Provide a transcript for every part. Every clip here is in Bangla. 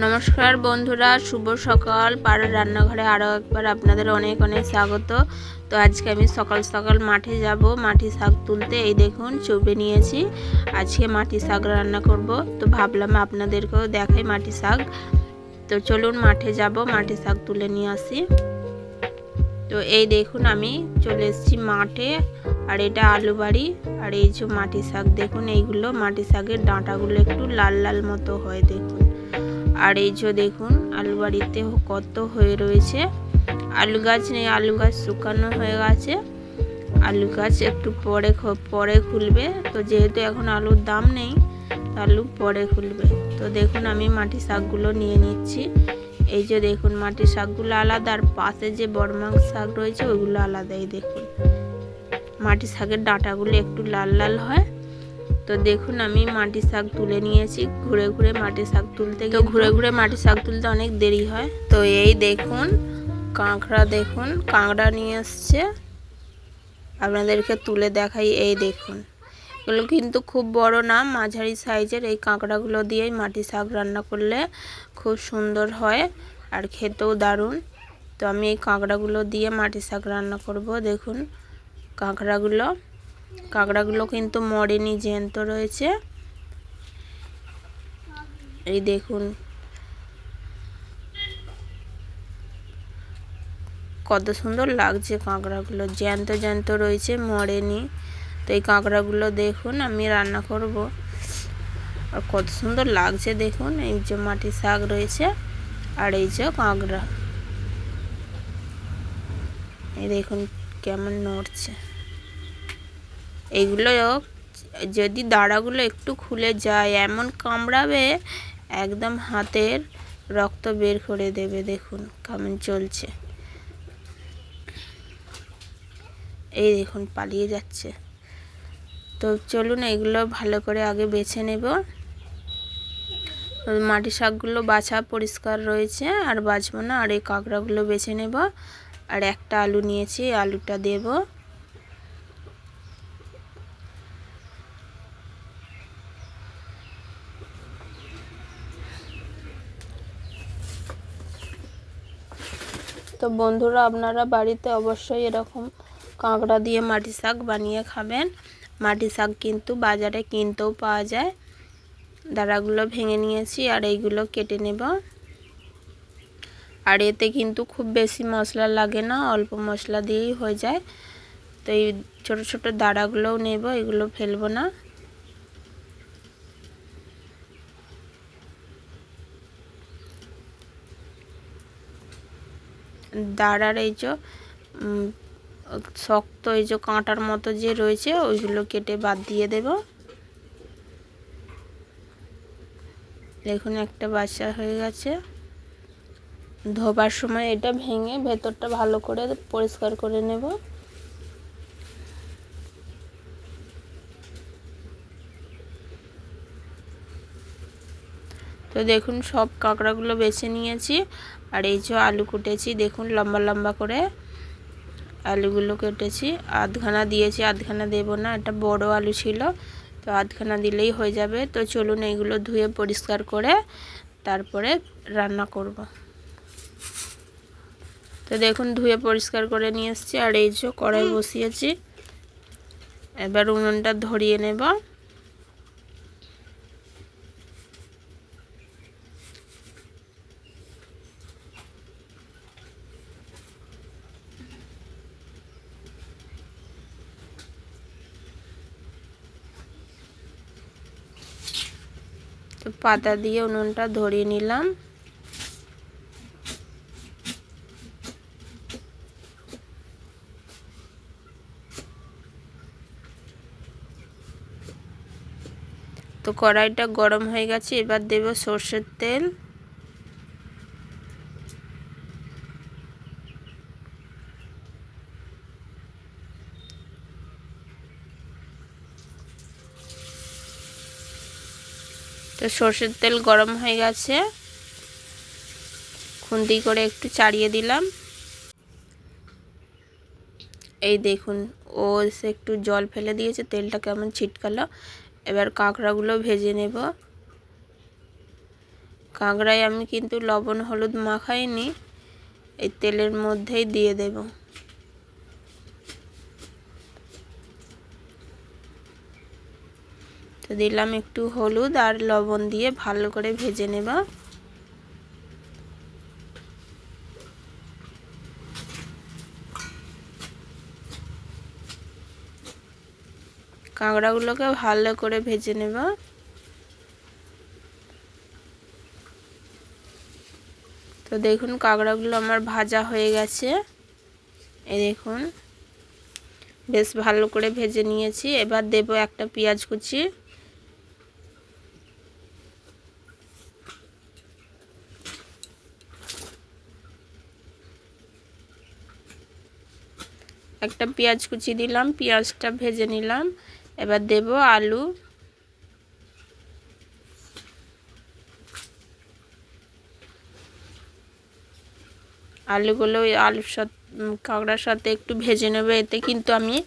নমস্কার বন্ধুরা, শুভ সকাল। পাড়ার রান্নাঘরে আরও একবার আপনাদের অনেক অনেক স্বাগত। তো আজকে আমি সকাল সকাল মাঠে যাব, মাটি শাক তুলতে। এই দেখুন চুপে নিয়েছি, আজকে মাটি শাক রান্না করব। তো ভাবলাম আপনাদেরকেও দেখাই মাটি শাক। তো চলুন মাঠে যাব, মাটি শাক তুলে নিয়ে আসি। তো এই দেখুন আমি চলে এসেছি মাঠে, আর এটা আলু বাড়ি। আর এই যে মাটি শাক দেখুন, এইগুলো মাটি শাকের ডাঁটাগুলো একটু লাল লাল মতো হয় দেখুন। আর এই যে দেখুন আলু বাড়িতে কত হয়ে রয়েছে। আলু গাছ নেই, আলু গাছ শুকানো হয়ে গেছে। আলু গাছ একটু পরে খুলবে। তো যেহেতু এখন আলুর দাম নেই, আলু পরে খুলবে। তো দেখুন আমি মাটি শাকগুলো নিয়ে নিচ্ছি। এই যে দেখুন মাটি শাকগুলো আলাদা, আর পাশে যে বড়মাং শাক রয়েছে ওইগুলো আলাদা। এই দেখুন মাটি শাকের ডাঁটাগুলো একটু লাল লাল হয়। তো দেখুন আমি মাটি শাক তুলে নিয়েছি। ঘুরে ঘুরে মাটি শাক তুলতে মাটি শাক তুলতে অনেক দেরি হয়। তো এই দেখুন কাঁকড়া, দেখুন কাঁকড়া নিয়ে এসছে, আপনাদেরকে তুলে দেখাই। এই দেখুন এগুলো কিন্তু খুব বড় না, মাঝারি সাইজের। এই কাঁকড়াগুলো দিয়েই মাটি শাক রান্না করলে খুব সুন্দর হয় আর খেতেও দারুণ। তো আমি এই কাঁকড়াগুলো দিয়ে মাটি শাক রান্না করব। দেখুন কাঁকড়াগুলো কিন্তু মরেনি, জ্যান্ত রয়েছে। এই দেখুন কত সুন্দর লাগছে, কাঁকড়াগুলো জ্যান্ত জ্যান্ত রয়েছে, মরেনি। তো এই কাঁকড়াগুলো দেখুন আমি রান্না করব, আর কত সুন্দর লাগছে দেখুন। এই যে মাটি শাক রয়েছে, আর এই যে কাঁকড়া, এই দেখুন কেমন নড়ছে। এইগুলো যদি দাঁড়াগুলো একটু খুলে যায়, এমন কামড়াবে একদম হাতের রক্ত বের করে দেবে। দেখুন কেমন চলছে, এই দেখুন পালিয়ে যাচ্ছে। তো চলুন এগুলো ভালো করে আগে বেছে নেব। মাটি শাকগুলো বাছা পরিষ্কার রয়েছে, আর বাছবো না। আর এই কাঁকড়াগুলো বেছে নেব। আর একটা আলু নিয়েছি, আলুটা দেব। তো বন্ধুরা আপনারা বাড়িতে অবশ্যই এরকম কাঁকড়া দিয়ে মাটি শাক বানিয়ে খাবেন। মাটি শাক কিন্তু বাজারে কিনতেও পাওয়া যায়। দাঁড়াগুলো ভেঙে নিয়েছি, আর এইগুলো কেটে নেব। আর এতে কিন্তু খুব বেশি মশলা লাগে না, অল্প মশলা দিয়েই হয়ে যায়। তো এই ছোট ছোট দাঁড়াগুলোও নেব, এগুলো ফেলবো না। দাঁড়ার এই যে শক্ত এই যে কাঁটার মতো যে রয়েছে ওইগুলো কেটে বাদ দিয়ে দেব। দেখুন একটা বাচ্চা হয়ে গেছে। ধোবার সময় এটা ভেঙে ভেতরটা ভালো করে পরিষ্কার করে নেব। তো দেখুন সব কাঁকড়াগুলো বেছে নিয়েছি। আর এই যে আলু কুটেছি, দেখুন লম্বা লম্বা করে আলুগুলো কেটেছি। আধখানা দিয়েছি, আধখানা দেব না, এটা বড় আলু ছিল, তো আধখানা দিলেই হয়ে যাবে। তো চলুন এইগুলো ধুয়ে পরিষ্কার করে তারপরে রান্না করব। তো দেখুন ধুয়ে পরিষ্কার করে নিয়ে এসেছি। আর এই যে কড়াই বসিয়েছি, এবার উনুনটা ধরিয়ে নেব। তো পাতা দিয়ে উনুনটা ধরিয়ে নিলাম। তো কড়াইটা গরম হয়ে গেছে, এবার দেব সর্ষের তেল। তো সর্ষের তেল গরম হয়ে গেছে, খুন্তি করে একটু চাড়িয়ে দিলাম। এই দেখুন ও এসে একটু জল ফেলে দিয়েছে, তেলটা কেমন ছিটকালো। এবার কাঁকড়াগুলো ভেজে নেব। কাঁকড়ায় আমি কিন্তু লবণ হলুদ মাখাইনি, এই তেলের মধ্যেই দিয়ে দেব। তো দিলাম একটু হলুদ আর লবণ দিয়ে ভালো করে ভেজে নেব। কাঁকড়াগুলোকে ভালো করে ভেজে নেব। তো দেখুন কাঁকড়াগুলো আমার ভাজা হয়ে গেছে। এই দেখুন বেশ ভালো করে ভেজে নিয়েছি। এবার দেব একটা পেঁয়াজ কুচি, একটা পেঁয়াজ কুচি দিলাম, পেঁয়াজটা ভেজে নিলাম। এবার দেব আলু, আলুগুলো ওই আলুর সাথে কাঁকড়ার সাথে একটু ভেজে নেবে। এতে কিন্তু আমি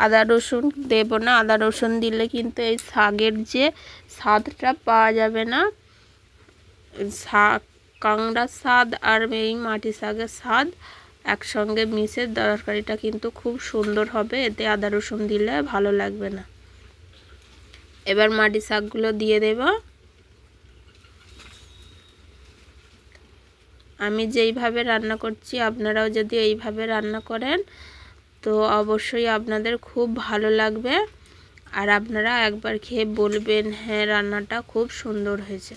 আদা রসুন দেব না, আদা রসুন দিলে কিন্তু এই শাকের যে স্বাদটা পাওয়া যাবে না। শাক কাঁকড়ার স্বাদ আর এই মাটি শাকের স্বাদ একসঙ্গে মিশে তরকারিটা কিন্তু খুব সুন্দর হবে, এতে আদা রসুন দিলে ভালো লাগবে না। এবার মাটি শাকগুলো দিয়ে দেব। আমি যেইভাবে রান্না করছি আপনারাও যদি এইভাবে রান্না করেন তো অবশ্যই আপনাদের খুব ভালো লাগবে, আর আপনারা একবার খেয়ে বলবেন হ্যাঁ রান্নাটা খুব সুন্দর হয়েছে।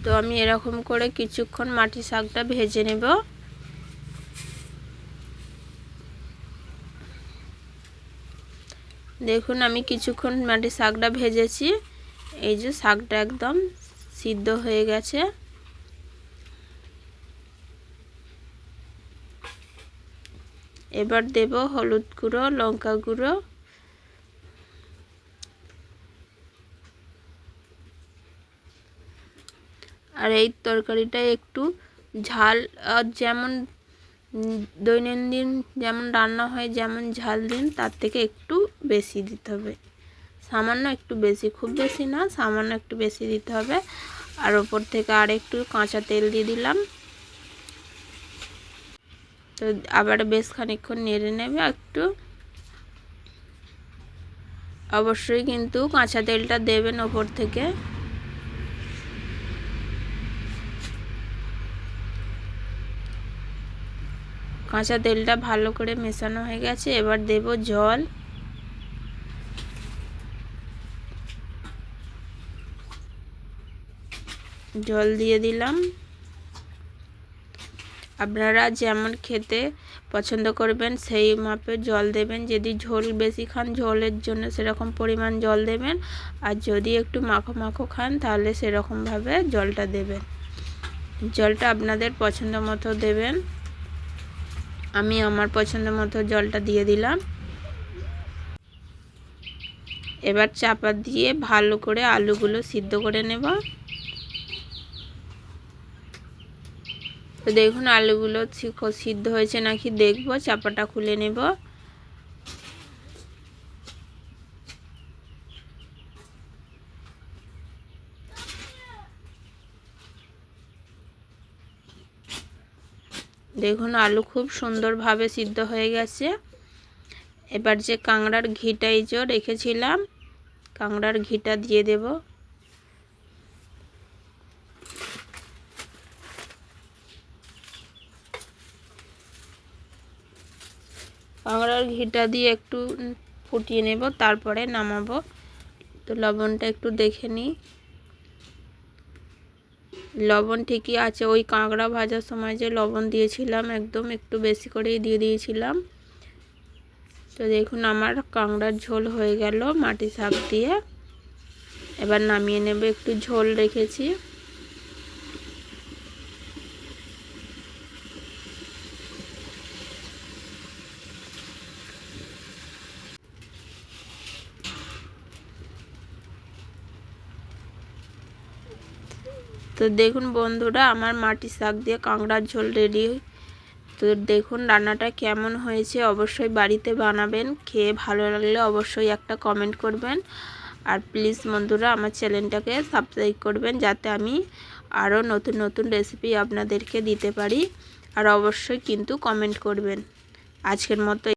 তো আমি এরকম করে কিছুক্ষণ মাটি শাকটা ভেজে নেব। দেখুন আমি কিছুক্ষণ মাটি শাকটা ভেজেছি, এই যে শাকটা একদম সিদ্ধ হয়ে গেছে। এবার দেব হলুদ গুঁড়ো, লঙ্কা গুঁড়ো, আর এই তরকারিটা একটু ঝাল যেমন দৈনন্দিন যেমন রান্না হয় যেমন ঝাল দিন তার থেকে একটু বেশি দিতে হবে, সামান্য একটু বেশি, খুব বেশি না, সামান্য একটু বেশি দিতে হবে। আর ওপর থেকে আর একটু কাঁচা তেল দিয়ে দিলাম। তো আবার বেশ খানিকক্ষণ নেড়ে নেবে একটু। অবশ্যই কিন্তু কাঁচা তেলটা দেবেন ওপর থেকে। কাঁচা তেলটা ভালো করে মেশানো হয়ে গেছে। এবার দেব জল, জল দিয়ে দিলাম। আপনারা যেমন খেতে পছন্দ করবেন সেই মাপে জল দেবেন। যদি ঝোল বেশি খান ঝোলের জন্য সেরকম পরিমাণ জল দেবেন, আর যদি একটু মাখো মাখো খান তাহলে সেরকমভাবে জলটা দেবেন। জলটা আপনাদের পছন্দ মতো দেবেন। আমি আমার পছন্দ মতো জলটা দিয়ে দিলাম। এবার চাপা দিয়ে ভালো করে আলুগুলো সিদ্ধ করে নেব। তো দেখুন আলুগুলো সিদ্ধ হয়েছে নাকি দেখব, চাপাটা খুলে নেব। দেখুন আলু খুব সুন্দরভাবে সিদ্ধ হয়ে গেছে। এবার যে কাঁকড়ার ঘিটা এই যে রেখেছিলাম, কাঁকড়ার ঘিটা দিয়ে দেব। কাঁকড়ার ঘিটা দিয়ে একটু ফুটিয়ে নেব, তারপরে নামাবো। তো লবণটা একটু দেখে নিই, লবণ ঠিকই আছে। ওই কাঁকড়া ভাজার সময় যে লবণ দিয়েছিলাম একদম একটু বেশি করেই দিয়ে দিয়েছিলাম। তো দেখুন আমার কাঁকড়ার ঝোল হয়ে গেল মাটি শাক দিয়ে। এবার নামিয়ে নেব, একটু ঝোল রেখেছি। তো দেখুন বন্ধুরা আমার মাটি শাক দিয়ে কাঁকড়ার ঝোল রেডি। তো তো দেখুন রান্নাটা কেমন হয়েছে, অবশ্যই বাড়িতে বানাবেন। খেয়ে ভালো লাগলে অবশ্যই একটা কমেন্ট করবেন। আর প্লিজ বন্ধুরা আমার চ্যানেলটাকে সাবস্ক্রাইব করবেন, যাতে আমি আরও নতুন নতুন রেসিপি আপনাদেরকে দিতে পারি। আর অবশ্যই কিন্তু কমেন্ট করবেন। আজকের মতো